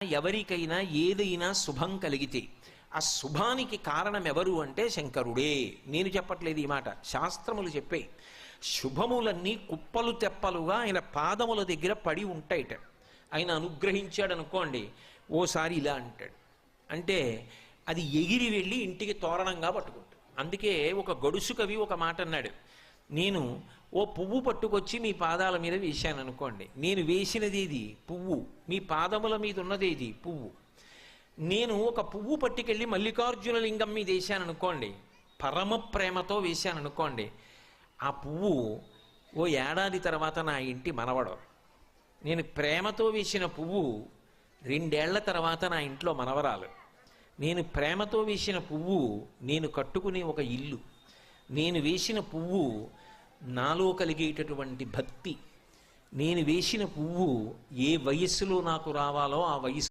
ఎవరికైనా ఏదైనా శుభం కలిగితే ఆ శుభానికి కారణం ఎవరు అంటే శంకరుడే. నేను చెప్పట్లేదు ఈ మాట, శాస్త్రములు చెప్పే. శుభములన్నీ కుప్పలు తెప్పలుగా ఆయన పాదముల దగ్గర పడి ఉంటాయిట. ఆయన అనుగ్రహించాడు అనుకోండి, ఓసారి ఇలా అంటాడు అంటే అది ఎగిరి వెళ్ళి ఇంటికి తోరణంగా పట్టుకుంటాడు. అందుకే ఒక గడుసు కవి ఒక మాట అన్నాడు, నేను ఓ పువ్వు పట్టుకొచ్చి మీ పాదాల మీద వేశాను అనుకోండి, నేను వేసినది ఇది పువ్వు, మీ పాదముల మీద ఉన్నది ఇది పువ్వు. నేను ఒక పువ్వు పట్టుకెళ్ళి మల్లికార్జున లింగం మీద వేశాను అనుకోండి, పరమ ప్రేమతో వేశాను అనుకోండి, ఆ పువ్వు ఓ ఏడాది తర్వాత నా ఇంటి మనవడు. నేను ప్రేమతో వేసిన పువ్వు 2 ఏళ్ల తర్వాత నా ఇంట్లో మనవరాలు. నేను ప్రేమతో వేసిన పువ్వు నేను కట్టుకునే ఒక ఇల్లు. నేను వేసిన పువ్వు నాలో కలిగేటటువంటి భక్తి. నేను వేసిన పువ్వు ఏ వయస్సులో నాకు రావాలో ఆ వయస్సు